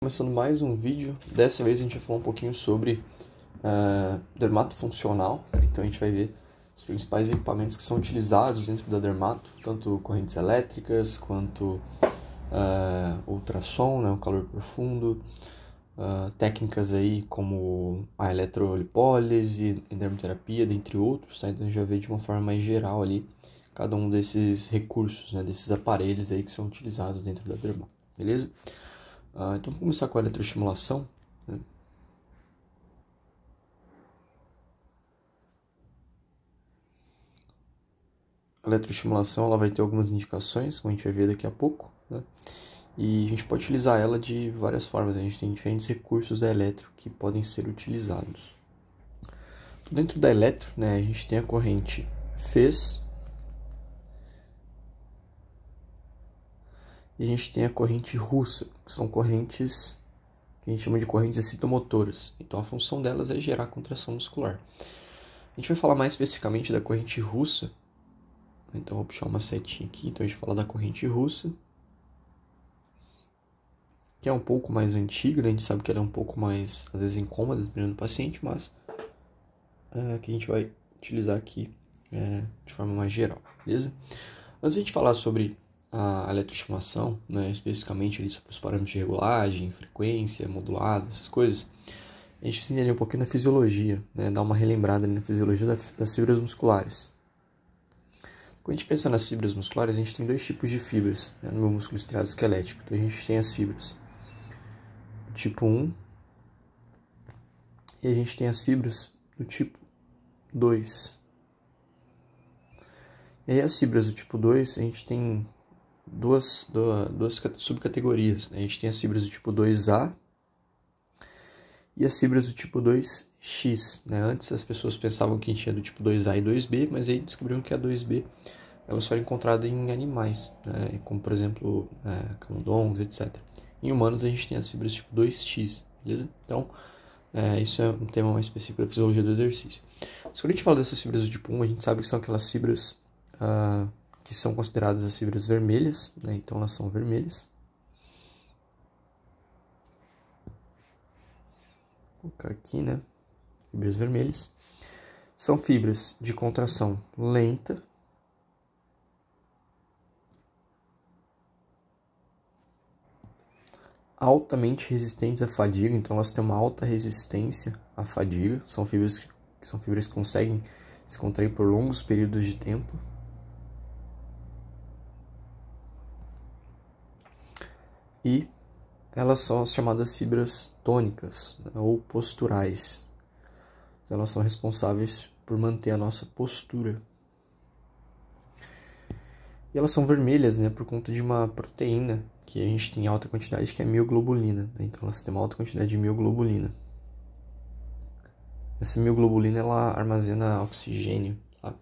Começando mais um vídeo, dessa vez a gente vai falar um pouquinho sobre dermato funcional. Então a gente vai ver os principais equipamentos que são utilizados dentro da dermato, tanto correntes elétricas quanto ultrassom, né, o calor profundo, técnicas aí como a eletrolipólise, dermoterapia, dentre outros, tá? Então a gente vai ver de uma forma mais geral ali cada um desses recursos, né, desses aparelhos aí que são utilizados dentro da dermato, beleza? Então vamos começar com a eletroestimulação, né? A eletroestimulação ela vai ter algumas indicações, como a gente vai ver daqui a pouco, né? E a gente pode utilizar ela de várias formas. A gente tem diferentes recursos da eletro que podem ser utilizados. Dentro da eletro, né, a gente tem a corrente Fez e a gente tem a corrente russa, que são correntes que a gente chama de correntes excitomotoras. Então a função delas é gerar contração muscular. A gente vai falar mais especificamente da corrente russa. Então vou puxar uma setinha aqui. Então a gente fala da corrente russa, que é um pouco mais antiga, né? A gente sabe que ela é um pouco mais, às vezes, incômoda dependendo do paciente, mas que a gente vai utilizar aqui de forma mais geral, beleza? Antes de a gente falar sobre a eletroestimulação, né, especificamente ali sobre os parâmetros de regulagem, frequência, modulado, essas coisas, a gente precisa entender um pouquinho da fisiologia, né, dar uma relembrada ali na fisiologia das fibras musculares. Quando a gente pensa nas fibras musculares, a gente tem dois tipos de fibras, né, no meu músculo estriado esquelético. Então a gente tem as fibras do tipo 1 e a gente tem as fibras do tipo 2. E aí as fibras do tipo 2, a gente tem duas subcategorias, né? A gente tem as fibras do tipo 2A e as fibras do tipo 2X, né? Antes as pessoas pensavam que a gente tinha do tipo 2A e 2B, mas aí descobriram que a 2B elas foram encontradas em animais, né? Como por exemplo camundongos, etc. Em humanos a gente tem as fibras tipo 2X, beleza? Então isso é um tema mais específico da fisiologia do exercício. Mas quando a gente fala dessas fibras do tipo 1, a gente sabe que são aquelas fibras que são consideradas as fibras vermelhas, né? Então elas são vermelhas. Vou colocar aqui, né? Fibras vermelhas. São fibras de contração lenta, altamente resistentes à fadiga, então elas têm uma alta resistência à fadiga. São fibras que conseguem se contrair por longos períodos de tempo. E elas são as chamadas fibras tônicas, né, ou posturais. Então, elas são responsáveis por manter a nossa postura. E elas são vermelhas, né, por conta de uma proteína que a gente tem em alta quantidade, que é a mioglobulina, né? Então elas têm uma alta quantidade de mioglobulina. Essa mioglobulina ela armazena oxigênio, tá?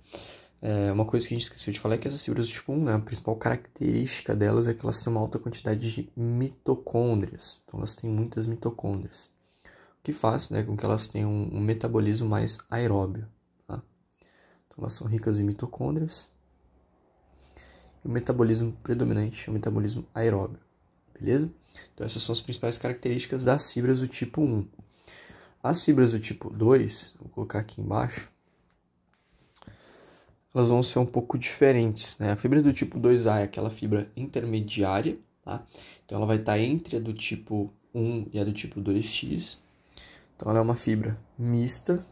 Uma coisa que a gente esqueceu de falar é que essas fibras do tipo 1, né, a principal característica delas é que elas têm uma alta quantidade de mitocôndrias. Então elas têm muitas mitocôndrias, o que faz, né, com que elas tenham um metabolismo mais aeróbio, tá? Então elas são ricas em mitocôndrias. E o metabolismo predominante é o metabolismo aeróbio, beleza? Então essas são as principais características das fibras do tipo 1. As fibras do tipo 2, vou colocar aqui embaixo, elas vão ser um pouco diferentes, né? A fibra do tipo 2A é aquela fibra intermediária, tá? Então ela vai estar entre a do tipo 1 e a do tipo 2X. Então ela é uma fibra mista,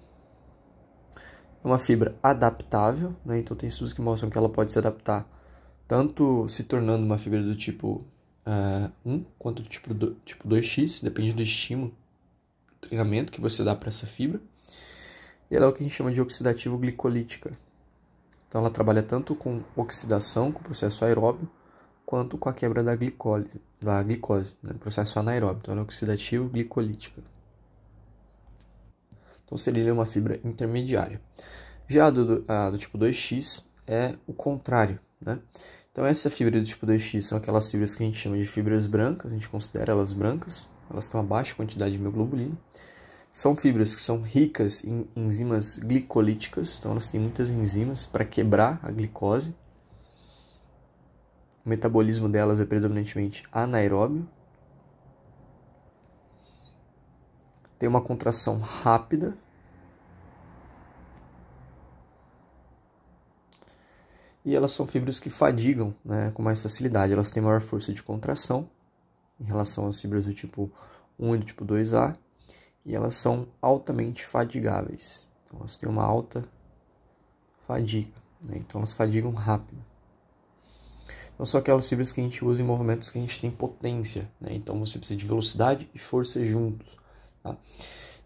é uma fibra adaptável, né? Então tem estudos que mostram que ela pode se adaptar tanto se tornando uma fibra do tipo 1 quanto do tipo 2X, depende do estímulo, do treinamento que você dá para essa fibra. E ela é o que a gente chama de oxidativo glicolítica. Então ela trabalha tanto com oxidação, com o processo aeróbio, quanto com a quebra da glicose, né, processo anaeróbio. Então ela é oxidativo glicolítica. Então seria uma fibra intermediária. Já a do tipo 2X é o contrário, né? Então essa fibra do tipo 2X são aquelas fibras que a gente chama de fibras brancas, a gente considera elas brancas, elas têm uma baixa quantidade de mioglobulina. São fibras que são ricas em enzimas glicolíticas, então elas têm muitas enzimas para quebrar a glicose. O metabolismo delas é predominantemente anaeróbio. tem uma contração rápida e elas são fibras que fadigam, né, com mais facilidade. Elas têm maior força de contração em relação às fibras do tipo 1 e do tipo 2A e elas são altamente fadigáveis. Então, elas têm uma alta fadiga, né? Então elas fadigam rápido. Não são aquelas fibras que a gente usa em movimentos que a gente tem potência, né? Então você precisa de velocidade e força juntos, tá?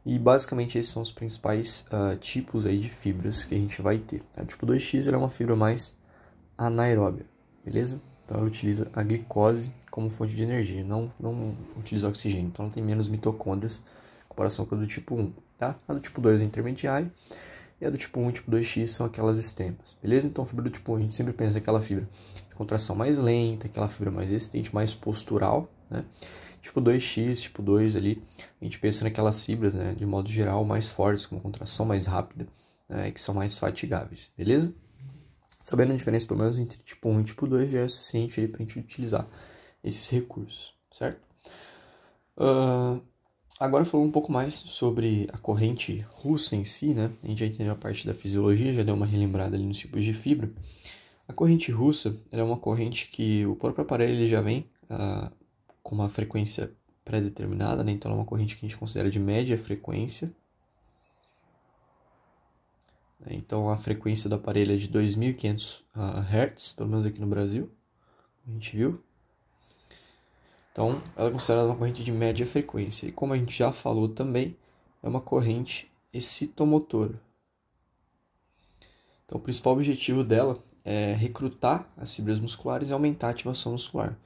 E basicamente esses são os principais tipos aí de fibras que a gente vai ter. O tipo 2X é uma fibra mais anaeróbia, beleza? Então ela utiliza a glicose como fonte de energia, não utiliza oxigênio. Então ela tem menos mitocôndrias em comparação com a do tipo 1, tá? A do tipo 2 é intermediária e a do tipo 1 e tipo 2X são aquelas extremas, beleza? Então a fibra do tipo 1 a gente sempre pensa naquela fibra de contração mais lenta, aquela fibra mais resistente, mais postural, né? Tipo 2X, tipo 2 ali, a gente pensa naquelas fibras, né, de modo geral, mais fortes, com uma contração mais rápida, né, que são mais fatigáveis, beleza? Sabendo a diferença, pelo menos, entre tipo 1 e tipo 2 já é suficiente para a gente utilizar esses recursos, certo? Agora falando um pouco mais sobre a corrente russa em si, né? A gente já entendeu a parte da fisiologia, já deu uma relembrada ali nos tipos de fibra. A corrente russa ela é uma corrente que o próprio aparelho ele já vem com uma frequência pré-determinada, né? Então é uma corrente que a gente considera de média frequência. Então a frequência do aparelho é de 2.500 Hz, pelo menos aqui no Brasil, a gente viu. Então ela é considerada uma corrente de média frequência. E como a gente já falou também, é uma corrente excitomotora. Então o principal objetivo dela é recrutar as fibras musculares e aumentar a ativação muscular.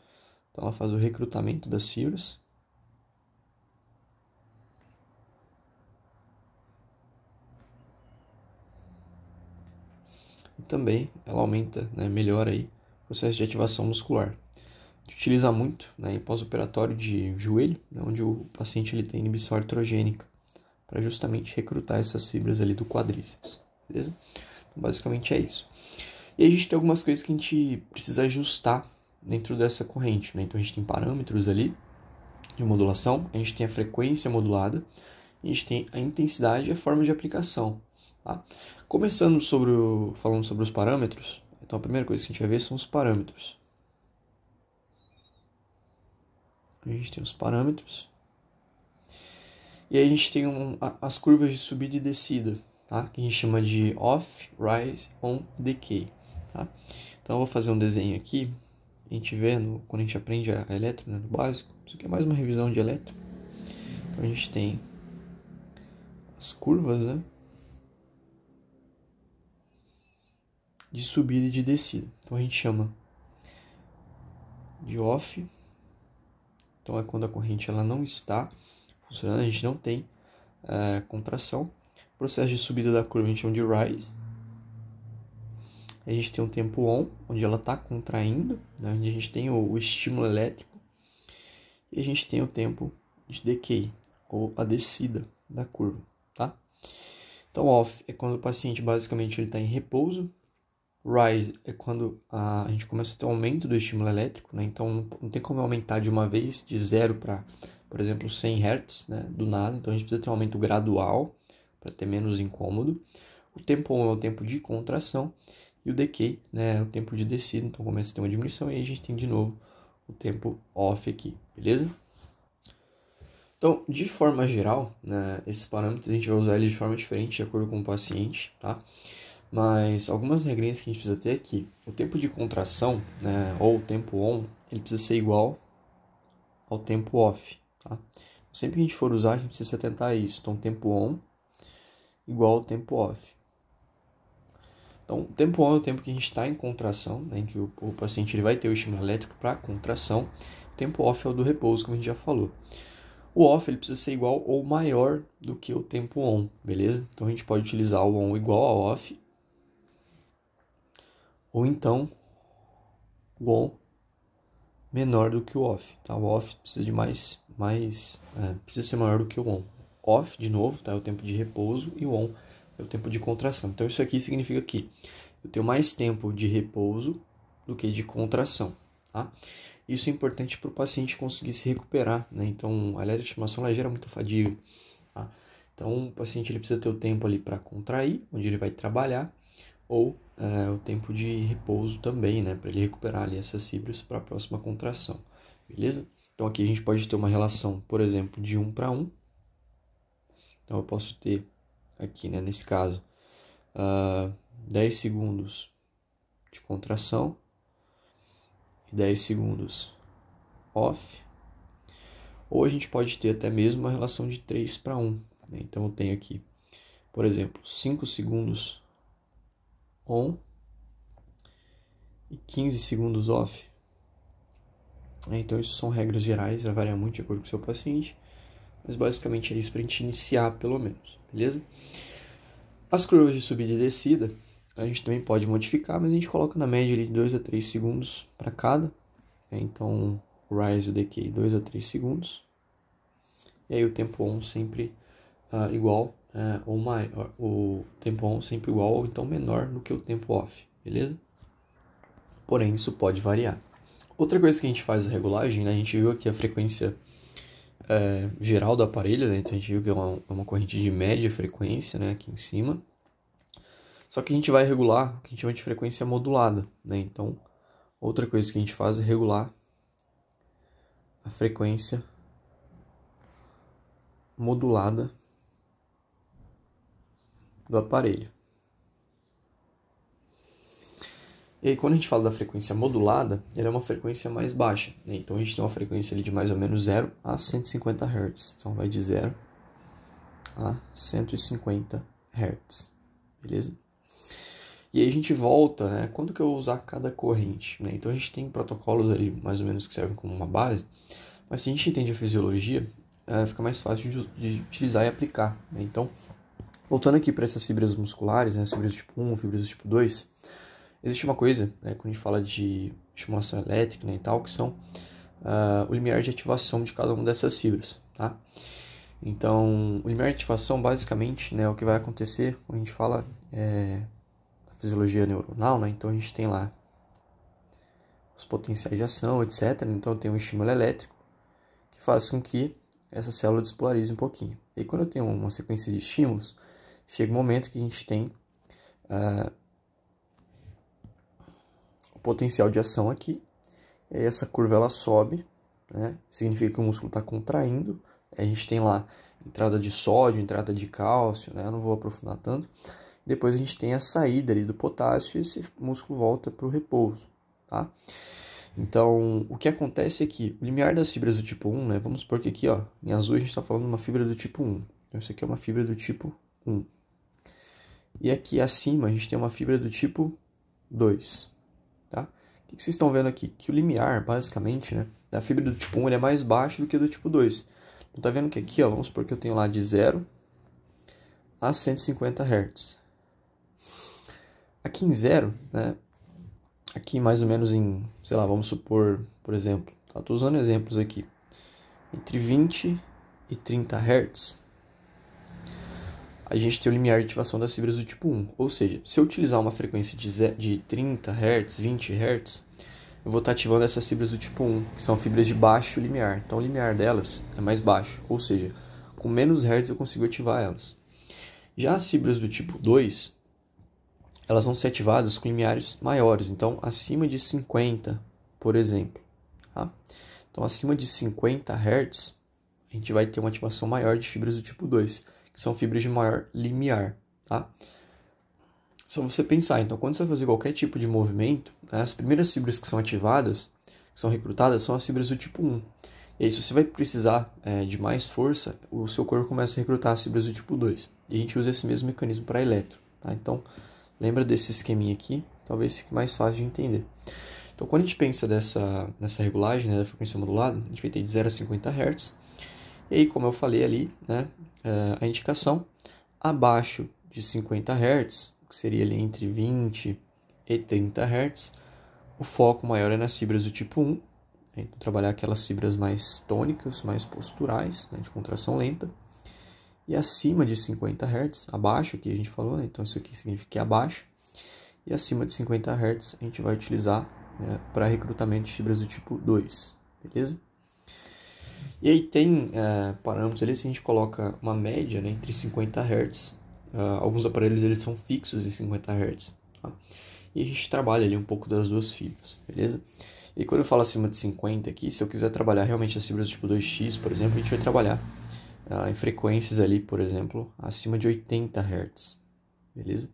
Então ela faz o recrutamento das fibras. E também ela aumenta, né, melhora aí o processo de ativação muscular. A gente utiliza muito, né, em pós-operatório de joelho, né, onde o paciente ele tem inibição artrogênica, para justamente recrutar essas fibras ali do quadríceps, beleza? Então, basicamente é isso. E aí a gente tem algumas coisas que a gente precisa ajustar dentro dessa corrente, né? Então a gente tem parâmetros ali de modulação, a gente tem a frequência modulada, a gente tem a intensidade e a forma de aplicação, tá? Começando falando sobre os parâmetros, então a primeira coisa que a gente vai ver são os parâmetros. A gente tem os parâmetros. E aí a gente tem as curvas de subida e descida, tá? Que a gente chama de off, rise, on, decay, tá? Então eu vou fazer um desenho aqui, a gente vê quando a gente aprende a eletro, né, no básico. Isso aqui é mais uma revisão de eletro. Então a gente tem as curvas, né, de subida e de descida. Então a gente chama de off. Então é quando a corrente ela não está funcionando, a gente não tem contração. O processo de subida da curva a gente chama de rise. A gente tem um tempo on, onde ela está contraindo, né, onde a gente tem o estímulo elétrico. E a gente tem o tempo de decay, ou a descida da curva, tá? Então off é quando o paciente basicamente está em repouso. Rise é quando a gente começa a ter um aumento do estímulo elétrico, né? Então não tem como aumentar de uma vez, de 0 para, por exemplo, 100 Hz, né? Do nada. Então a gente precisa ter um aumento gradual para ter menos incômodo. O tempo on é o tempo de contração e o decay, né, é o tempo de descida. Então começa a ter uma diminuição e aí a gente tem de novo o tempo off aqui, beleza? Então, de forma geral, né, esses parâmetros a gente vai usar eles de forma diferente de acordo com o paciente, tá? Mas algumas regrinhas que a gente precisa ter aqui. O tempo de contração, né, ou o tempo on, ele precisa ser igual ao tempo off, tá? Sempre que a gente for usar, a gente precisa se atentar a isso. Então, tempo on igual ao tempo off. Então, o tempo on é o tempo que a gente está em contração, né, em que o paciente ele vai ter o estímulo elétrico para contração. O tempo off é o do repouso, como a gente já falou. O off ele precisa ser igual ou maior do que o tempo on, beleza? Então, a gente pode utilizar o on igual ao off, ou então o on menor do que o off, tá? O off precisa de precisa ser maior do que o on. Off, de novo, tá? É o tempo de repouso e o on é o tempo de contração. Então isso aqui significa que eu tenho mais tempo de repouso do que de contração, tá? Isso é importante para o paciente conseguir se recuperar, né? Então a eletroestimulação ela gera muita fadiga. tá? Então, o paciente ele precisa ter o tempo ali para contrair, onde ele vai trabalhar, ou o tempo de repouso também, né? Para ele recuperar ali essas fibras para a próxima contração, beleza? Então, aqui a gente pode ter uma relação, por exemplo, de 1 para 1. Então, eu posso ter aqui, né, nesse caso, 10 segundos de contração e 10 segundos off. Ou a gente pode ter até mesmo uma relação de 3 para 1. Né? Então, eu tenho aqui, por exemplo, 5 segundos on e 15 segundos off. Então, isso são regras gerais, vai variar muito de acordo com o seu paciente. Mas, basicamente, é isso para a gente iniciar, pelo menos, beleza? As curvas de subida e descida, a gente também pode modificar, mas a gente coloca na média ali de 2 a 3 segundos para cada. Então, o rise e o decay, 2 a 3 segundos. E aí o tempo on sempre igual, ou maior, o tempo on sempre igual ou então menor do que o tempo off, beleza? Porém, isso pode variar. Outra coisa que a gente faz a regulagem, né, a gente viu aqui a frequência geral do aparelho, né, então a gente viu que é uma corrente de média frequência, né, aqui em cima. Só que a gente vai regular o que a gente chama de frequência modulada, né, então outra coisa que a gente faz é regular a frequência modulada do aparelho. E aí, quando a gente fala da frequência modulada, ela é uma frequência mais baixa, né? Então, a gente tem uma frequência ali de mais ou menos 0 a 150 Hz. Então, vai de 0 a 150 Hz, beleza? E aí, a gente volta, né? Quando que eu vou usar cada corrente? Né? Então, a gente tem protocolos ali, mais ou menos, que servem como uma base. Mas, se a gente entende a fisiologia, fica mais fácil de utilizar e aplicar, né? Então, voltando aqui para essas fibras musculares, né? Fibras do tipo 1, fibras do tipo 2... Existe uma coisa, né, quando a gente fala de estimulação elétrica, né, e tal, que são o limiar de ativação de cada uma dessas fibras, tá? Então, o limiar de ativação, basicamente, né, é o que vai acontecer quando a gente fala da fisiologia neuronal, né? Então, a gente tem lá os potenciais de ação, etc. Então, eu tenho um estímulo elétrico que faz com que essa célula despolarize um pouquinho. E quando eu tenho uma sequência de estímulos, chega um momento que a gente tem potencial de ação aqui, e aí essa curva ela sobe, né? Significa que o músculo está contraindo, a gente tem lá entrada de sódio, entrada de cálcio, né? Eu não vou aprofundar tanto. Depois a gente tem a saída ali do potássio e esse músculo volta para o repouso, tá? Então, o que acontece é que o limiar das fibras do tipo 1, né? Vamos supor que aqui, ó, em azul a gente está falando de uma fibra do tipo 1. Então, isso aqui é uma fibra do tipo 1. E aqui acima a gente tem uma fibra do tipo 2. Tá? O que vocês estão vendo aqui? Que o limiar, basicamente, né, da fibra do tipo 1 ele é mais baixo do que do tipo 2. Então, tá vendo que aqui, ó, vamos supor que eu tenho lá de 0 a 150 Hz. Aqui em 0, né, aqui mais ou menos em, sei lá, vamos supor, por exemplo, estou usando exemplos aqui, entre 20 e 30 Hz, a gente tem o limiar de ativação das fibras do tipo 1. Ou seja, se eu utilizar uma frequência de 30 Hz, 20 Hz, eu vou estar ativando essas fibras do tipo 1, que são fibras de baixo limiar. Então, o limiar delas é mais baixo, ou seja, com menos Hz eu consigo ativar elas. Já as fibras do tipo 2, elas vão ser ativadas com limiares maiores, então acima de 50, por exemplo. Tá? Então, acima de 50 Hz, a gente vai ter uma ativação maior de fibras do tipo 2, que são fibras de maior limiar, tá? Só você pensar, então, quando você vai fazer qualquer tipo de movimento, né, as primeiras fibras que são ativadas, que são recrutadas, são as fibras do tipo 1. E aí, se você vai precisar de mais força, o seu corpo começa a recrutar as fibras do tipo 2. E a gente usa esse mesmo mecanismo para eletro, tá? Então, lembra desse esqueminha aqui, talvez fique mais fácil de entender. Então, quando a gente pensa nessa regulagem, né, da frequência modulada, a gente vai ter de 0 a 50 Hz. E aí, como eu falei ali, né, a indicação abaixo de 50 Hz, que seria ali entre 20 e 30 Hz, o foco maior é nas fibras do tipo 1, né, então trabalhar aquelas fibras mais tônicas, mais posturais, né, de contração lenta. E acima de 50 Hz, abaixo, que a gente falou, né, então isso aqui significa que é abaixo. E acima de 50 Hz a gente vai utilizar para recrutamento de fibras do tipo 2, beleza? E aí tem parâmetros ali, se a gente coloca uma média, né, entre 50 Hz, alguns aparelhos eles são fixos em 50 Hz, tá? E a gente trabalha ali um pouco das duas fibras, beleza? E quando eu falo acima de 50 aqui, se eu quiser trabalhar realmente as fibras do tipo 2x, por exemplo, a gente vai trabalhar em frequências ali, por exemplo, acima de 80 Hz, beleza?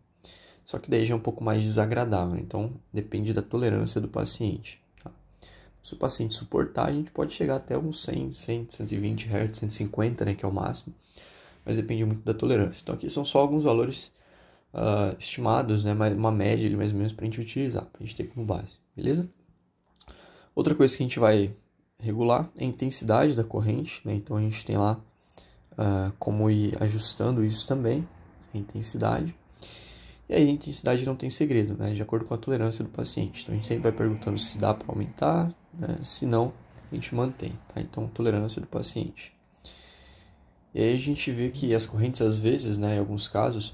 Só que daí já é um pouco mais desagradável, então depende da tolerância do paciente. Tá? Se o paciente suportar, a gente pode chegar até uns 100, 120 Hz, 150, né, que é o máximo, mas depende muito da tolerância. Então aqui são só alguns valores estimados, né, uma média ali, mais ou menos, para a gente utilizar, para a gente ter como base, beleza? Outra coisa que a gente vai regular é a intensidade da corrente, né? Então a gente tem lá como ir ajustando isso também, a intensidade. E aí a intensidade não tem segredo, né? De acordo com a tolerância do paciente. Então a gente sempre vai perguntando se dá para aumentar, né? Se não, a gente mantém, tá? Então tolerância do paciente. E aí a gente vê que as correntes às vezes, né, em alguns casos,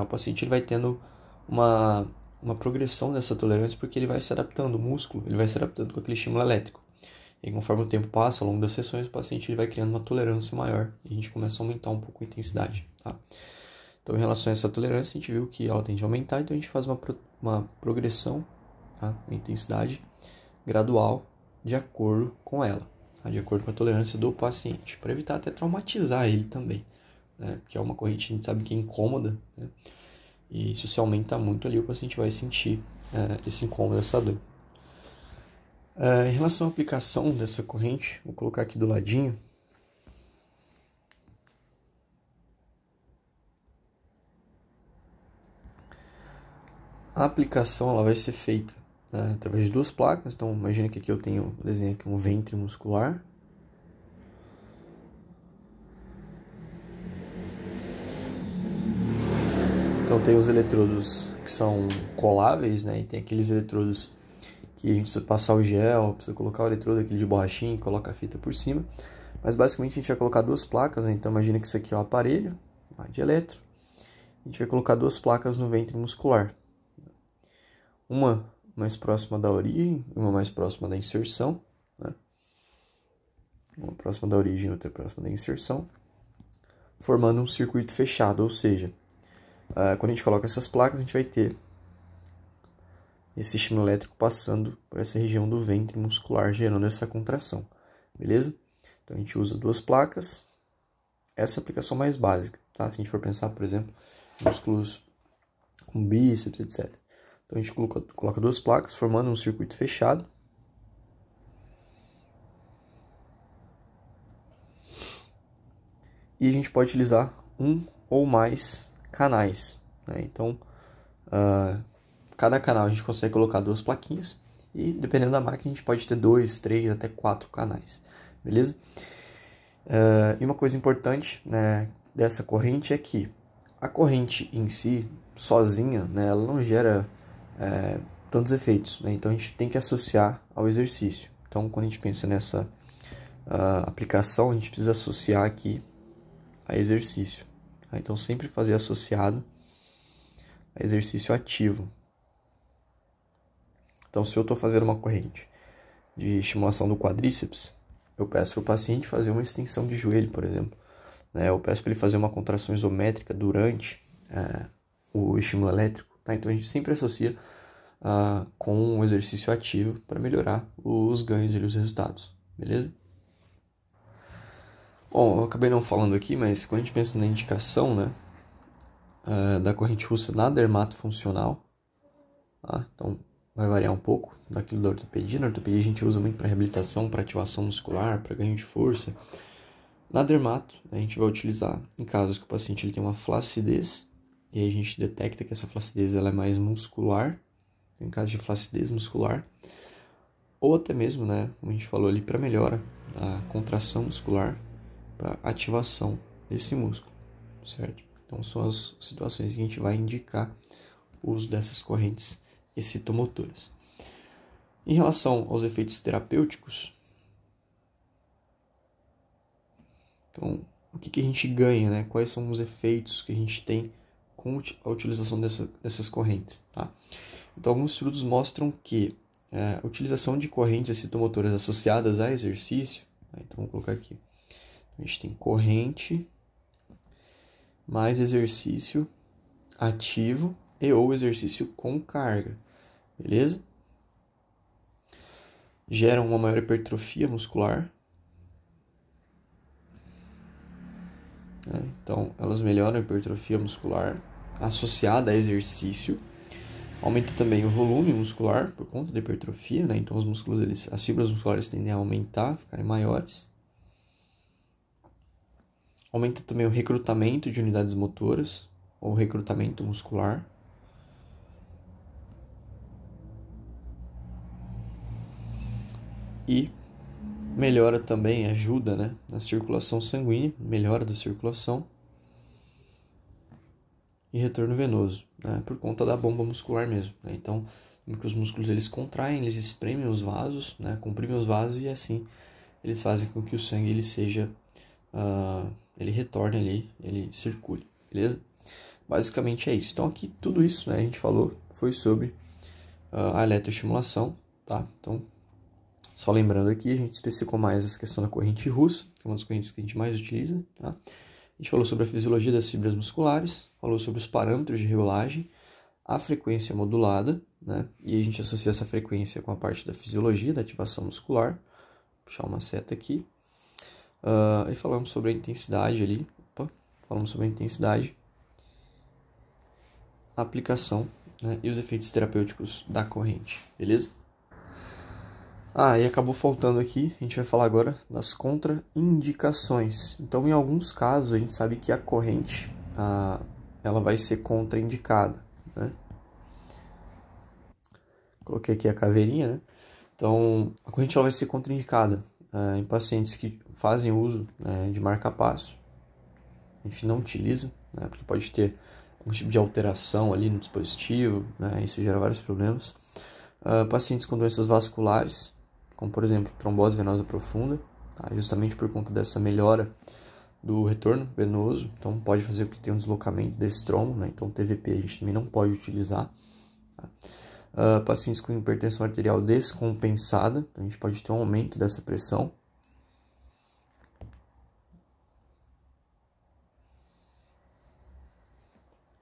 o paciente ele vai tendo uma progressão dessa tolerância porque ele vai se adaptando, o músculo, ele vai se adaptando com aquele estímulo elétrico. E conforme o tempo passa, ao longo das sessões, o paciente ele vai criando uma tolerância maior e a gente começa a aumentar um pouco a intensidade, tá? Então, em relação a essa tolerância, a gente viu que ela tende a aumentar, então a gente faz uma progressão, tá, da intensidade gradual de acordo com ela, tá? De acordo com a tolerância do paciente, para evitar até traumatizar ele também, né? Porque é uma corrente que a gente sabe que é incômoda, né? E se você aumenta muito ali, o paciente vai sentir esse incômodo, essa dor. Em relação à aplicação dessa corrente, vou colocar aqui do ladinho. A aplicação ela vai ser feita, né, através de duas placas. Então, imagina que aqui eu tenho, por exemplo, um ventre muscular. Então, tem os eletrodos que são coláveis, né? E tem aqueles eletrodos que a gente precisa passar o gel, precisa colocar o eletrodo aquele de borrachinha e coloca a fita por cima. Mas, basicamente, a gente vai colocar duas placas, né? Então, imagina que isso aqui é o aparelho de eletro. A gente vai colocar duas placas no ventre muscular. Uma mais próxima da origem e uma mais próxima da inserção, né? Uma próxima da origem e outra próxima da inserção, formando um circuito fechado, ou seja, quando a gente coloca essas placas, a gente vai ter esse estímulo elétrico passando por essa região do ventre muscular, gerando essa contração, beleza? Então a gente usa duas placas, essa é a aplicação mais básica, tá? Se a gente for pensar, por exemplo, em músculos com bíceps, etc. Então a gente coloca duas placas, formando um circuito fechado. E a gente pode utilizar um ou mais canais, né? Então, cada canal a gente consegue colocar duas plaquinhas e, dependendo da máquina, a gente pode ter 2, 3, até 4 canais, beleza? E uma coisa importante, né, dessa corrente é que a corrente em si, sozinha, né, ela não gera tantos efeitos, né? Então a gente tem que associar ao exercício. Então, quando a gente pensa nessa aplicação, a gente precisa associar aqui a exercício. Tá? Então, sempre fazer associado a exercício ativo. Então, se eu estou fazendo uma corrente de estimulação do quadríceps, eu peço para o paciente fazer uma extensão de joelho, por exemplo. Né? Eu peço para ele fazer uma contração isométrica durante o estímulo elétrico. Tá? Então, a gente sempre associa com um exercício ativo para melhorar os ganhos e os resultados. Beleza? Bom, eu acabei não falando aqui, mas quando a gente pensa na indicação, né, da corrente russa na dermatofuncional, tá? Então vai variar um pouco daquilo da ortopedia. Na ortopedia a gente usa muito para reabilitação, para ativação muscular, para ganho de força. Na dermato, a gente vai utilizar em casos que o paciente ele tem uma flacidez, e aí a gente detecta que essa flacidez ela é mais muscular, em caso de flacidez muscular, ou até mesmo, né, como a gente falou ali, para melhora da contração muscular, para ativação desse músculo, certo? Então são as situações que a gente vai indicar o uso dessas correntes excitomotoras. Em relação aos efeitos terapêuticos, então o que a gente ganha, né? Quais são os efeitos que a gente tem com a utilização dessas correntes, tá? Então alguns estudos mostram que a utilização de correntes excitomotoras associadas a exercício, Então, vamos colocar aqui. A gente tem corrente mais exercício ativo e ou exercício com carga, beleza? Geram uma maior hipertrofia muscular. Então, elas melhoram a hipertrofia muscular associada a exercício. Aumenta também o volume muscular por conta da hipertrofia, né? Então, os músculos, as fibras musculares tendem a aumentar, ficarem maiores. Aumenta também o recrutamento de unidades motoras, ou recrutamento muscular. E melhora também, ajuda, né, na circulação sanguínea, melhora da circulação e retorno venoso, né, por conta da bomba muscular mesmo, né? Então, que os músculos eles contraem, eles espremem os vasos, né, comprimem os vasos e assim eles fazem com que o sangue ele seja, ele retorne ali, ele circule, beleza? Basicamente é isso. Então aqui tudo isso, né, a gente falou, foi sobre a eletroestimulação, tá? Então, só lembrando aqui, a gente especificou mais essa questão da corrente russa, que é uma das correntes que a gente mais utiliza, tá? A gente falou sobre a fisiologia das fibras musculares, falou sobre os parâmetros de regulagem, a frequência modulada, né? E a gente associa essa frequência com a parte da fisiologia, da ativação muscular. Vou puxar uma seta aqui. E falamos sobre a intensidade ali. Falamos sobre a intensidade, a aplicação, né? E os efeitos terapêuticos da corrente, beleza? E acabou faltando aqui, a gente vai falar agora das contraindicações. Então, em alguns casos, a gente sabe que a corrente ela vai ser contraindicada, né? Coloquei aqui a caveirinha, né? Então, a corrente ela vai ser contraindicada em pacientes que fazem uso, né, de marca-passo. A gente não utiliza, né, porque pode ter um tipo de alteração ali no dispositivo, né? Isso gera vários problemas. Pacientes com doenças vasculares, como por exemplo trombose venosa profunda, tá? Justamente por conta dessa melhora do retorno venoso, então pode fazer com que tenha um deslocamento desse trombo, né? Então TVP a gente também não pode utilizar, tá? Pacientes com hipertensão arterial descompensada, então a gente pode ter um aumento dessa pressão.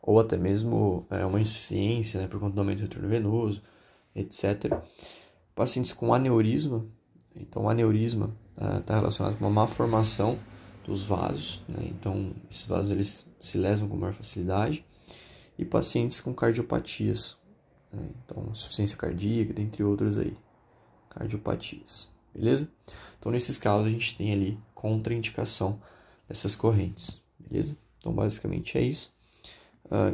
Ou até mesmo uma insuficiência, né, por conta do aumento do retorno venoso, etc. Pacientes com aneurisma, então o aneurisma está relacionado com uma má formação dos vasos, né? Então esses vasos eles se lesam com maior facilidade. E pacientes com cardiopatias, né? Então insuficiência cardíaca, dentre outros aí, cardiopatias, beleza? Então nesses casos a gente tem ali contraindicação dessas correntes, beleza? Então basicamente é isso.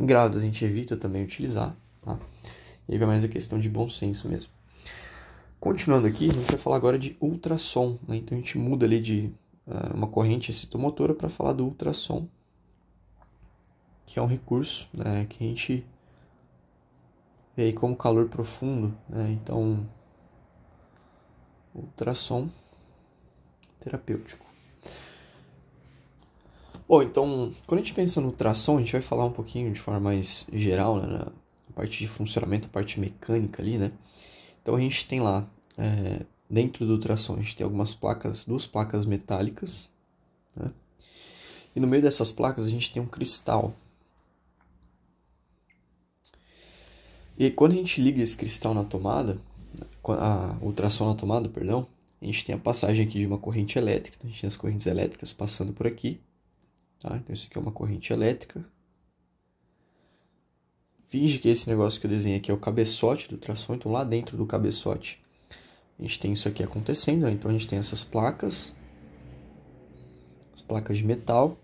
Em grávidas a gente evita também utilizar, tá? E aí vai mais a questão de bom senso mesmo. Continuando aqui, a gente vai falar agora de ultrassom, né? Então a gente muda ali de uma corrente excitomotora para falar do ultrassom, que é um recurso, né, que a gente vê aí como calor profundo, né? Então, ultrassom terapêutico. Bom, então, quando a gente pensa no ultrassom, a gente vai falar um pouquinho de forma mais geral, né, na parte de funcionamento, a parte mecânica ali, né? Então a gente tem lá, dentro do ultrassom, a gente tem algumas placas, duas placas metálicas, né? E no meio dessas placas a gente tem um cristal. E quando a gente liga esse cristal na tomada, a ultrassom na tomada, perdão, a gente tem a passagem aqui de uma corrente elétrica. Então a gente tem as correntes elétricas passando por aqui, tá? Então isso aqui é uma corrente elétrica. Finge que esse negócio que eu desenhei aqui é o cabeçote do ultrassom. Então lá dentro do cabeçote a gente tem isso aqui acontecendo, né? Então a gente tem essas placas, as placas de metal,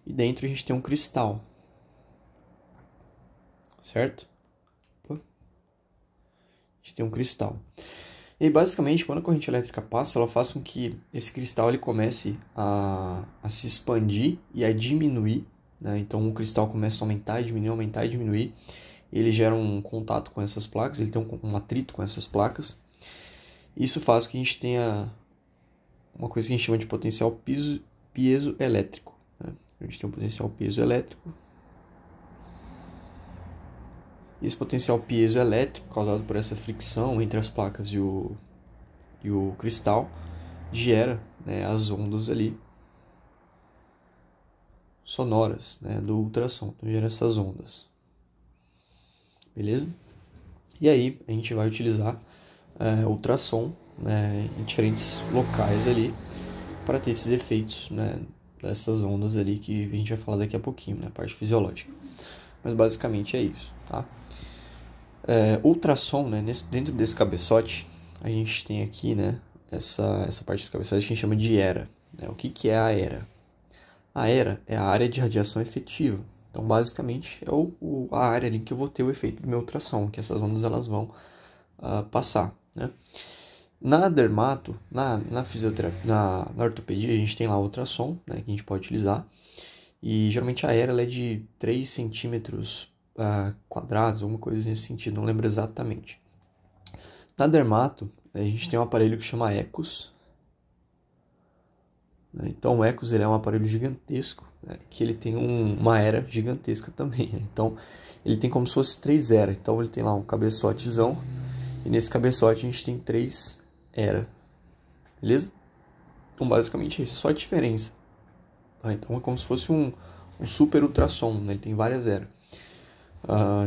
e dentro a gente tem um cristal, certo? A gente tem um cristal. E aí, basicamente, quando a corrente elétrica passa, ela faz com que esse cristal ele comece a se expandir e a diminuir, né? Então o cristal começa a aumentar e diminuir, aumentar e diminuir. Ele gera um contato com essas placas, ele tem um atrito com essas placas. Isso faz que a gente tenha uma coisa que a gente chama de potencial piezoelétrico, né? A gente tem um potencial piezoelétrico. E esse potencial piezoelétrico, causado por essa fricção entre as placas e o cristal, gera, né, as ondas ali sonoras, né, do ultrassom. Então gera essas ondas. Beleza? E aí a gente vai utilizar ultrassom, né, em diferentes locais ali para ter esses efeitos, né, dessas ondas ali que a gente vai falar daqui a pouquinho, né, a parte fisiológica. Mas basicamente é isso, tá? Ultrassom, né, dentro desse cabeçote, a gente tem aqui, né, essa parte do cabeçote que a gente chama de era. Né? O que é a era? A era é a área de radiação efetiva. Então, basicamente, é a área ali que eu vou ter o efeito do meu ultrassom, que essas ondas elas vão passar, né? Na dermato, na fisioterapia, na ortopedia, a gente tem lá o ultrassom, né, que a gente pode utilizar. E geralmente a era ela é de 3 centímetros quadrados, alguma coisa nesse sentido, não lembro exatamente. Na dermato, a gente tem um aparelho que chama ECOS. Né? Então o ECOS ele é um aparelho gigantesco, né, que ele tem uma era gigantesca também. Né? Então ele tem como se fosse 3 eras. Então ele tem lá um cabeçotezão, e nesse cabeçote a gente tem 3 eras. Beleza? Então basicamente é isso, só a diferença. Tá? Então é como se fosse um super ultrassom, né? Ele tem várias eras.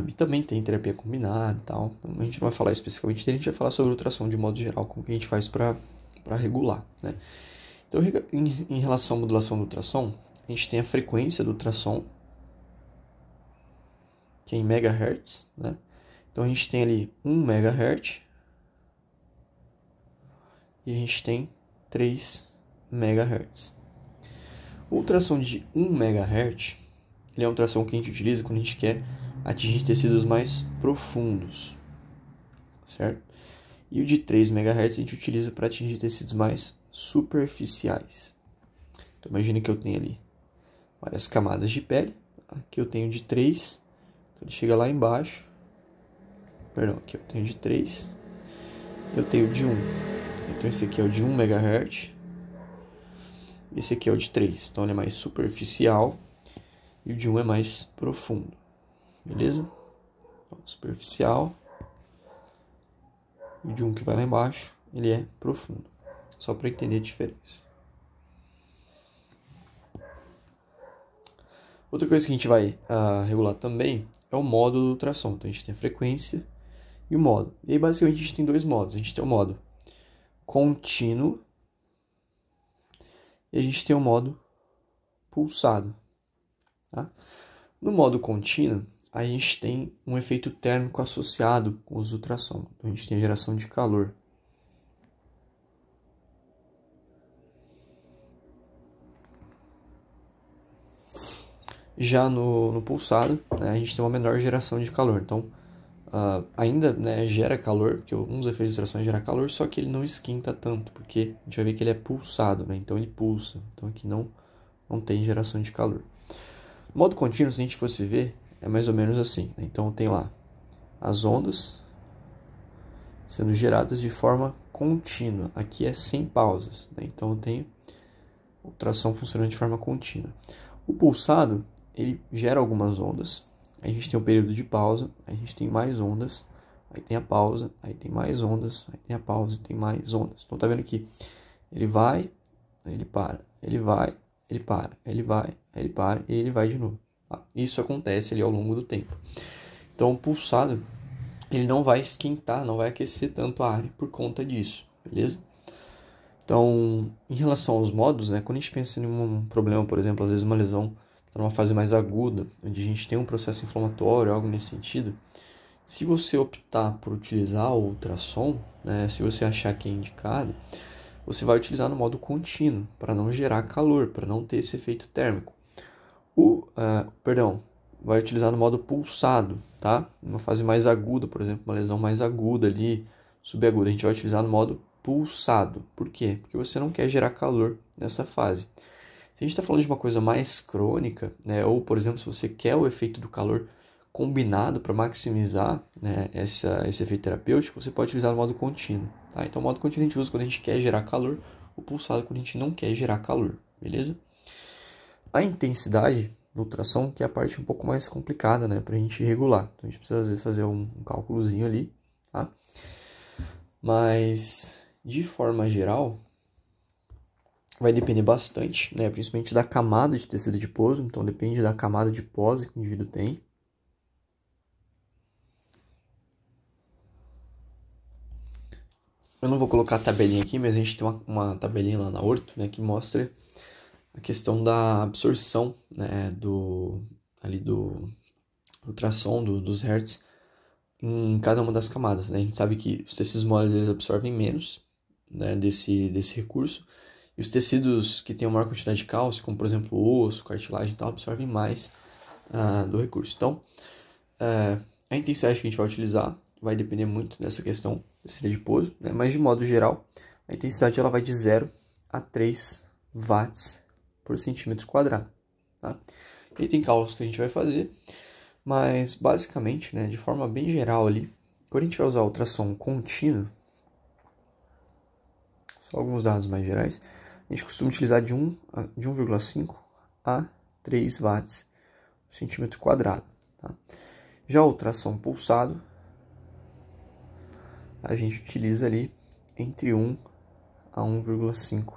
E também tem terapia combinada e tal. A gente não vai falar especificamente dele, a gente vai falar sobre ultrassom de modo geral, como que a gente faz para regular, né? Então, em relação à modulação do ultrassom, a gente tem a frequência do ultrassom, que é em megahertz, né? Então, a gente tem ali 1 megahertz e a gente tem 3 megahertz. O ultrassom de 1 megahertz, ele é um ultrassom que a gente utiliza quando a gente quer atingir tecidos mais profundos, certo? E o de 3 MHz a gente utiliza para atingir tecidos mais superficiais. Então imagine que eu tenho ali várias camadas de pele. Aqui eu tenho de 3, então ele chega lá embaixo. Perdão, aqui eu tenho de 3. Eu tenho de 1. Então esse aqui é o de 1 MHz. Esse aqui é o de 3. Então ele é mais superficial e o de 1 é mais profundo. Beleza? Então, superficial. E o de 1 que vai lá embaixo, ele é profundo. Só para entender a diferença. Outra coisa que a gente vai regular também é o modo do ultrassom. Então a gente tem a frequência e o modo. E aí basicamente a gente tem dois modos. A gente tem o modo contínuo e a gente tem o modo pulsado. Tá? No modo contínuo, a gente tem um efeito térmico associado com os ultrassom. Então a gente tem a geração de calor. Já no pulsado, né, a gente tem uma menor geração de calor. Então, ainda, né, gera calor, porque alguns efeitos de ultrassom geram calor, só que ele não esquenta tanto, porque a gente vai ver que ele é pulsado, né? Então ele pulsa. Então aqui não tem geração de calor. No modo contínuo, se a gente fosse ver, é mais ou menos assim. Né? Então tem lá as ondas sendo geradas de forma contínua. Aqui é sem pausas. Né? Então eu tenho ultrassom funcionando de forma contínua. O pulsado, ele gera algumas ondas. A gente tem um período de pausa, a gente tem mais ondas, aí tem a pausa, aí tem mais ondas, aí tem a pausa, tem mais ondas. Então tá vendo que ele vai, ele para, ele vai, ele para, ele vai, ele para e ele vai de novo. Tá? Isso acontece ali ao longo do tempo. Então o pulsado, ele não vai esquentar, não vai aquecer tanto a área por conta disso, beleza? Então, em relação aos modos, né, quando a gente pensa em um problema, por exemplo, às vezes uma lesão está numa fase mais aguda, onde a gente tem um processo inflamatório, algo nesse sentido, se você optar por utilizar o ultrassom, né, se você achar que é indicado, você vai utilizar no modo contínuo, para não gerar calor, para não ter esse efeito térmico. Vai utilizar no modo pulsado, tá? Numa fase mais aguda, por exemplo, uma lesão mais aguda ali, subaguda, a gente vai utilizar no modo pulsado. Por quê? Porque você não quer gerar calor nessa fase. Se a gente está falando de uma coisa mais crônica, né, ou, por exemplo, se você quer o efeito do calor combinado para maximizar, né, esse efeito terapêutico, você pode utilizar no modo contínuo. Tá? Então, o modo contínuo a gente usa quando a gente quer gerar calor, o pulsado quando a gente não quer gerar calor, beleza? A intensidade do ultrassom, que é a parte um pouco mais complicada, né, para a gente regular. Então, a gente precisa, às vezes, fazer um cálculozinho ali, tá? Mas, de forma geral, vai depender bastante, né? Principalmente da camada de tecido adiposo, então depende da camada de pose que o indivíduo tem. Eu não vou colocar a tabelinha aqui, mas a gente tem uma tabelinha lá na orto, né, que mostra a questão da absorção, né, do ultrassom, dos hertz em cada uma das camadas, né? A gente sabe que os tecidos moles eles absorvem menos, né, desse recurso, e os tecidos que têm uma maior quantidade de cálcio, como por exemplo o osso, cartilagem e tal, absorvem mais do recurso. Então, a intensidade que a gente vai utilizar vai depender muito dessa questão desse adiposo, né? Mas de modo geral, a intensidade ela vai de 0 a 3 watts por centímetro quadrado, tá? E tem cálculos que a gente vai fazer, mas basicamente, né, de forma bem geral ali, quando a gente vai usar ultrassom contínuo, só alguns dados mais gerais, a gente costuma utilizar de 1,5 a 3 watts por centímetro quadrado, tá? Já o ultrassom pulsado, a gente utiliza ali entre 1 a 1,5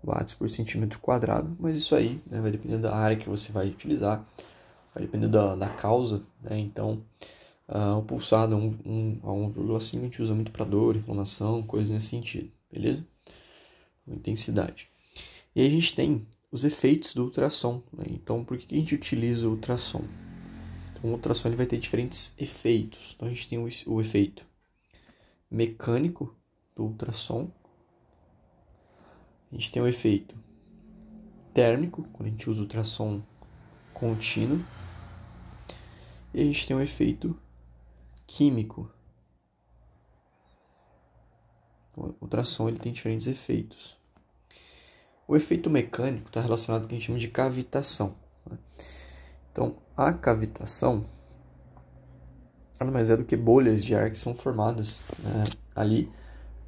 watts por centímetro quadrado, mas isso aí, né, vai depender da área que você vai utilizar, vai depender da causa, né? Então o pulsado 1 a 1,5 a gente usa muito para dor, inflamação, coisas nesse sentido, beleza? Intensidade. E aí a gente tem os efeitos do ultrassom, né? Então por que a gente utiliza o ultrassom? Então, o ultrassom ele vai ter diferentes efeitos. Então a gente tem o efeito mecânico do ultrassom, a gente tem o efeito térmico, quando a gente usa ultrassom contínuo, e a gente tem o efeito químico. O ultrassom ele tem diferentes efeitos. O efeito mecânico está relacionado com o que a gente chama de cavitação, né? Então, a cavitação nada mais é do que bolhas de ar que são formadas, né, ali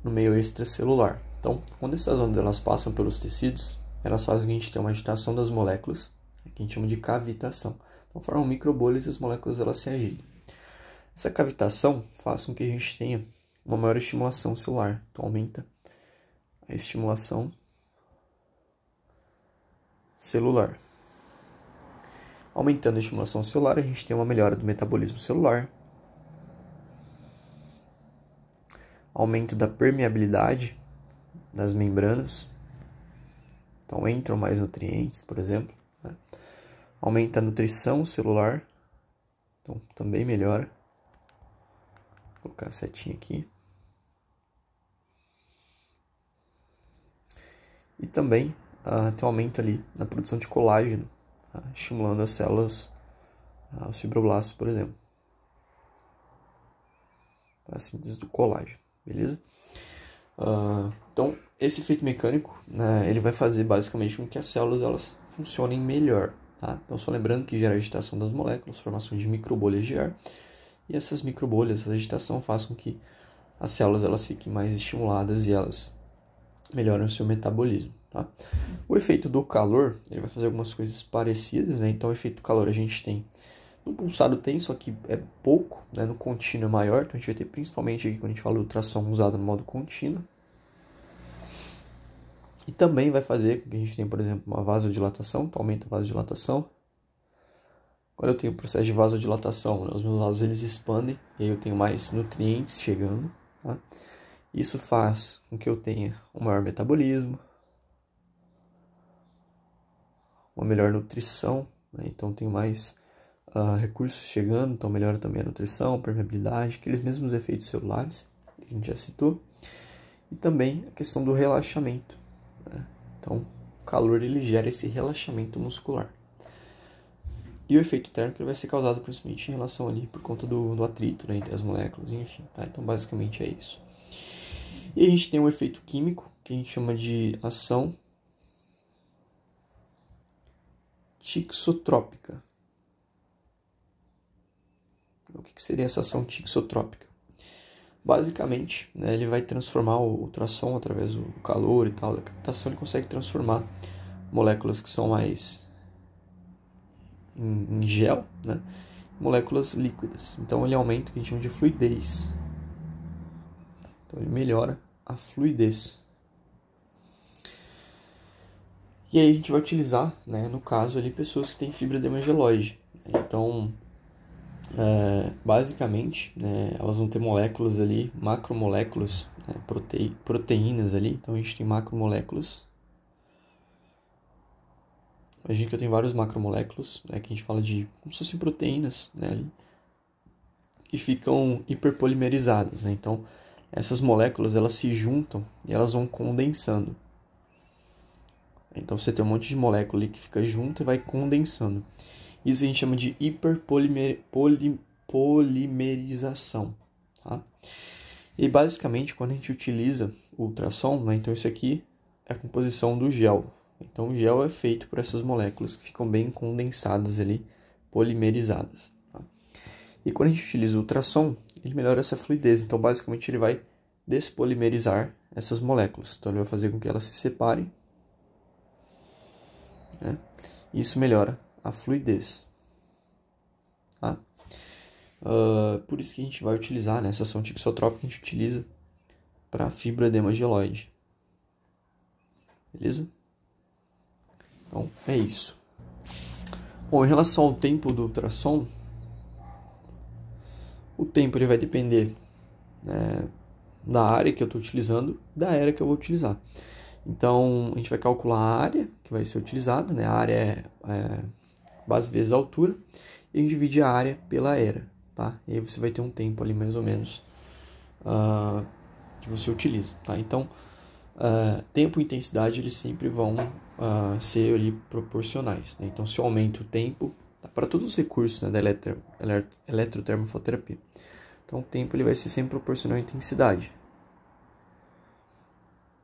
no meio extracelular. Então, quando essas ondas elas passam pelos tecidos, elas fazem com que a gente tenha uma agitação das moléculas, que a gente chama de cavitação. Então, formam microbolhas e as moléculas elas se agitam. Essa cavitação faz com que a gente tenha uma maior estimulação celular. Então, aumenta a estimulação celular. Aumentando a estimulação celular, a gente tem uma melhora do metabolismo celular, aumento da permeabilidade das membranas, então entram mais nutrientes, por exemplo, né? Aumenta a nutrição celular, então também melhora. Vou colocar a setinha aqui. E também tem um aumento ali na produção de colágeno, tá? Estimulando as células, os fibroblastos, por exemplo, para a síntese do colágeno, beleza? Então, esse efeito mecânico, né, ele vai fazer basicamente com que as células elas funcionem melhor, tá? Então, só lembrando que gera agitação das moléculas, formação de microbolhas de ar, e essas microbolhas, essa agitação faz com que as células elas fiquem mais estimuladas e elas melhoram o seu metabolismo, tá? O efeito do calor, ele vai fazer algumas coisas parecidas, né? Então, o efeito do calor a gente tem no pulsado tem, só que é pouco, né? No contínuo é maior, então a gente vai ter principalmente aqui quando a gente fala do ultrassom usado no modo contínuo. E também vai fazer com que a gente tenha, por exemplo, uma vasodilatação, então aumenta a vasodilatação. Quando eu tenho o processo de vasodilatação, né, os meus vasos eles expandem e aí eu tenho mais nutrientes chegando, tá? Isso faz com que eu tenha um maior metabolismo, uma melhor nutrição, né? Então tenho mais recursos chegando, então melhora também a nutrição, permeabilidade, aqueles mesmos efeitos celulares que a gente já citou. E também a questão do relaxamento, né? Então o calor ele gera esse relaxamento muscular. E o efeito térmico vai ser causado principalmente em relação ali por conta do atrito, né, entre as moléculas, enfim, tá? Então basicamente é isso. E a gente tem um efeito químico que a gente chama de ação tixotrópica. O que seria essa ação tixotrópica? Basicamente, né, ele vai transformar o ultrassom através do calor e tal, da captação, ele consegue transformar moléculas que são mais em gel, né, moléculas líquidas. Então ele aumenta o que a gente chama de fluidez. Então ele melhora a fluidez. E aí a gente vai utilizar, né, no caso ali, pessoas que têm fibroedema geloide. Então, basicamente, né, elas vão ter moléculas ali, macromoléculas, né, proteínas ali. Então a gente tem macromoléculas. Imagina que eu tenho vários macromoléculas, né, que a gente fala de como se fossem proteínas, né, ali, que ficam hiperpolimerizadas, né? Então essas moléculas elas se juntam e elas vão condensando. Então você tem um monte de molécula ali que fica junto e vai condensando. Isso a gente chama de hiperpolimerização, tá? E basicamente quando a gente utiliza o ultrassom, né, então isso aqui é a composição do gel. Então o gel é feito por essas moléculas que ficam bem condensadas ali, polimerizadas, tá? E quando a gente utiliza o ultrassom, ele melhora essa fluidez. Então basicamente ele vai despolimerizar essas moléculas. Então ele vai fazer com que elas se separem, né? Isso melhora a fluidez, tá? Por isso que a gente vai utilizar, né, essa ação tixotrópica que a gente utiliza para fibroedema geloide. Beleza? Então é isso. Bom, em relação ao tempo do ultrassom, o tempo ele vai depender, né, da área que eu estou utilizando, da era que eu vou utilizar. Então, a gente vai calcular a área que vai ser utilizada, né? A área é base vezes a altura, e a gente divide a área pela era, tá? E aí você vai ter um tempo ali, mais ou menos, que você utiliza, tá? Então, tempo e intensidade, eles sempre vão ser ali proporcionais, né? Então, se eu aumento o tempo, tá? Para todos os recursos, né, da eletrotermofototerapia. Então, o tempo ele vai ser sempre proporcional à intensidade.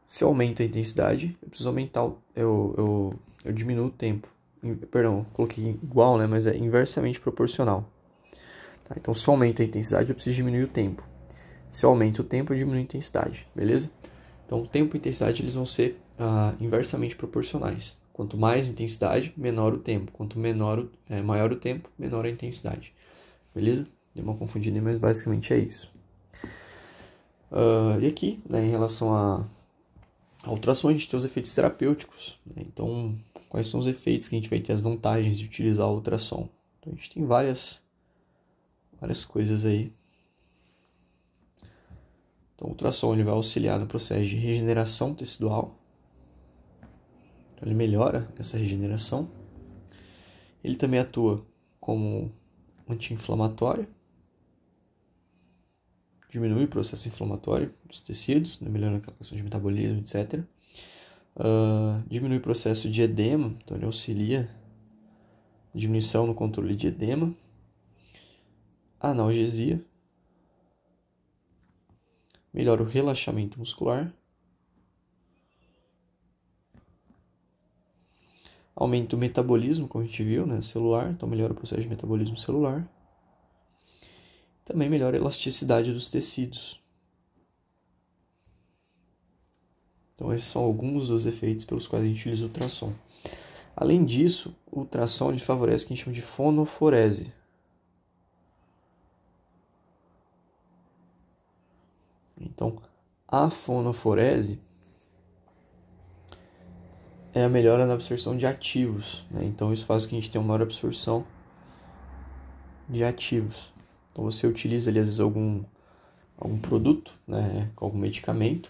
Se eu aumento a intensidade, eu preciso aumentar, eu diminuo o tempo. Perdão, coloquei igual, né? Mas é inversamente proporcional. Tá? Então, se eu aumento a intensidade, eu preciso diminuir o tempo. Se eu aumento o tempo, eu diminuo a intensidade, beleza? Então, o tempo e a intensidade eles vão ser inversamente proporcionais. Quanto mais intensidade, menor o tempo. Quanto maior o tempo, menor a intensidade. Beleza? Deu uma confundida, mas basicamente é isso. E aqui, né, em relação a ultrassom, a gente tem os efeitos terapêuticos, né? Então, quais são os efeitos que a gente vai ter, as vantagens de utilizar o ultrassom? Então, a gente tem várias coisas aí. Então, o ultrassom ele vai auxiliar no processo de regeneração tecidual. Então, ele melhora essa regeneração. Ele também atua como anti-inflamatório. Diminui o processo inflamatório dos tecidos, né? Melhorando a questão de metabolismo, etc. Diminui o processo de edema, então ele auxilia a diminuição no controle de edema. Analgesia. Melhora o relaxamento muscular. Aumenta o metabolismo, como a gente viu, né, celular, então melhora o processo de metabolismo celular. Também melhora a elasticidade dos tecidos. Então esses são alguns dos efeitos pelos quais a gente utiliza o ultrassom. Além disso, o ultrassom ele favorece o que a gente chama de fonoforese. Então, a fonoforese é a melhora na absorção de ativos, né? Então isso faz com que a gente tenha uma maior absorção de ativos. Então você utiliza ali às vezes algum produto, né, com algum medicamento,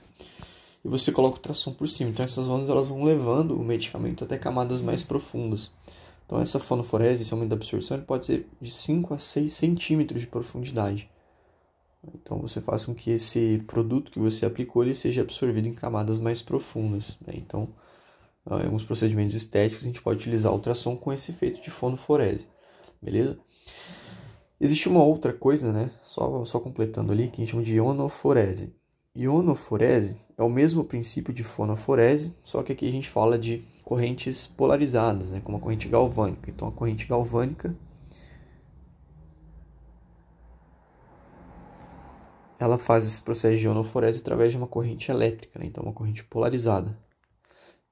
e você coloca o ultrassom por cima. Então essas ondas elas vão levando o medicamento até camadas mais profundas. Então essa fonoforese, esse aumento da absorção, ele pode ser de 5 a 6 centímetros de profundidade. Então você faz com que esse produto que você aplicou ele seja absorvido em camadas mais profundas, né? Então, em alguns procedimentos estéticos a gente pode utilizar o ultrassom com esse efeito de fonoforese, beleza? Existe uma outra coisa, né? Só completando ali, que a gente chama de ionoforese. Ionoforese é o mesmo princípio de fonoforese, só que aqui a gente fala de correntes polarizadas, né? Como a corrente galvânica. Então a corrente galvânica ela faz esse processo de ionoforese através de uma corrente elétrica, né? Então uma corrente polarizada.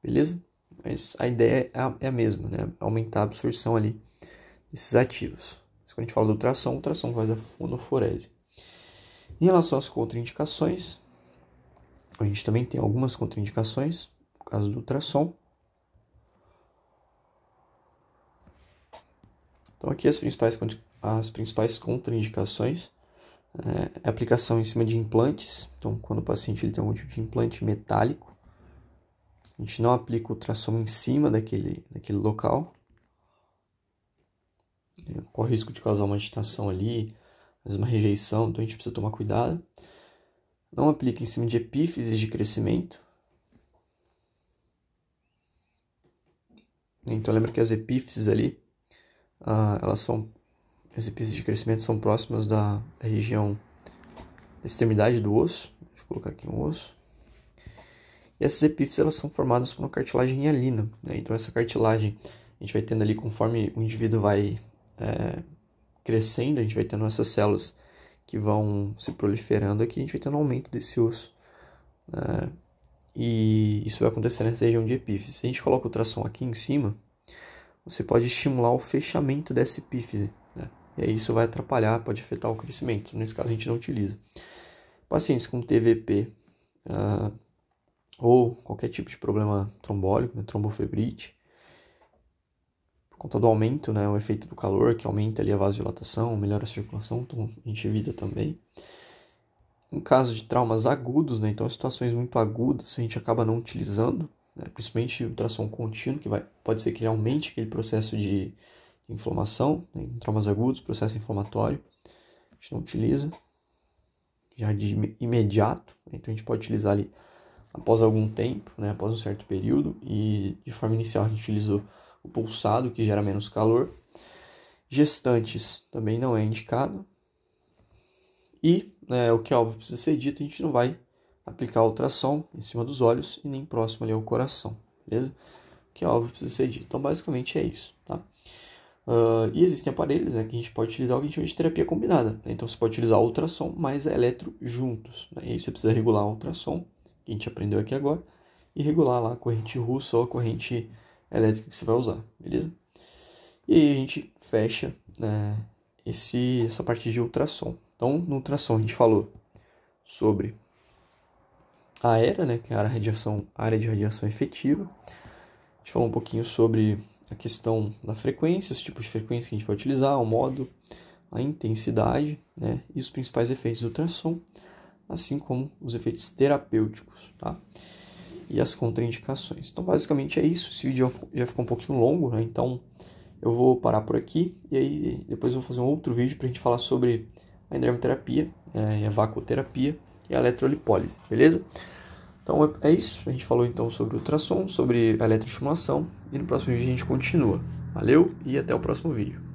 Beleza? Mas a ideia é a mesma, né? Aumentar a absorção ali desses ativos. Mas quando a gente fala do ultrassom, o ultrassom faz a fonoforese. Em relação às contraindicações, a gente também tem algumas contraindicações, no caso do ultrassom. Então aqui as principais contraindicações é aplicação em cima de implantes. Então quando o paciente ele tem algum tipo de implante metálico, a gente não aplica ultrassom em cima daquele local. Corre o risco de causar uma agitação ali, às vezes uma rejeição, então a gente precisa tomar cuidado. Não aplica em cima de epífises de crescimento. Então lembra que as epífises ali, as epífises de crescimento são próximas da região da extremidade do osso. Deixa eu colocar aqui um osso. E essas epífises elas são formadas por uma cartilagem hialina, né? Então essa cartilagem a gente vai tendo ali conforme o indivíduo vai crescendo, a gente vai tendo essas células que vão se proliferando aqui, a gente vai tendo um aumento desse osso. E isso vai acontecer nessa região de epífise. Se a gente coloca o ultrassom aqui em cima, você pode estimular o fechamento dessa epífise, né? E aí isso vai atrapalhar, pode afetar o crescimento. Nesse caso a gente não utiliza. Pacientes com TVP ou qualquer tipo de problema trombólico, né, trombofebrite, por conta do aumento, né, o efeito do calor, que aumenta ali a vasodilatação, melhora a circulação, então a gente evita também. Em caso de traumas agudos, né, então situações muito agudas, a gente acaba não utilizando, né, principalmente o ultrassom contínuo, que pode ser que ele aumente aquele processo de inflamação, né, em traumas agudos, processo inflamatório, a gente não utiliza já de imediato, né, então a gente pode utilizar ali após algum tempo, né, após um certo período, e de forma inicial a gente utilizou o pulsado, que gera menos calor. Gestantes também não é indicado. E o que é óbvio precisa ser dito, a gente não vai aplicar ultrassom em cima dos olhos e nem próximo ali ao coração, beleza? O que é óbvio precisa ser dito. Então basicamente é isso, tá? E existem aparelhos, né, que a gente pode utilizar o que a gente chama de terapia combinada, né? Então você pode utilizar o ultrassom mais a eletro juntos, né? E aí você precisa regular o ultrassom, que a gente aprendeu aqui agora, e regular lá a corrente russa ou a corrente elétrica que você vai usar, beleza? E aí a gente fecha, né, essa parte de ultrassom. Então, no ultrassom a gente falou sobre a ERA, né, que é a área de radiação efetiva. A gente falou um pouquinho sobre a questão da frequência, os tipos de frequência que a gente vai utilizar, o modo, a intensidade, né, e os principais efeitos do ultrassom, assim como os efeitos terapêuticos, tá? E as contraindicações. Então, basicamente é isso. Esse vídeo já ficou um pouquinho longo, né? Então, eu vou parar por aqui e aí depois eu vou fazer um outro vídeo para a gente falar sobre a endormoterapia, e a vacoterapia e a eletrolipólise, beleza? Então, é isso. A gente falou então sobre o ultrassom, sobre a eletroestimulação e no próximo vídeo a gente continua. Valeu e até o próximo vídeo.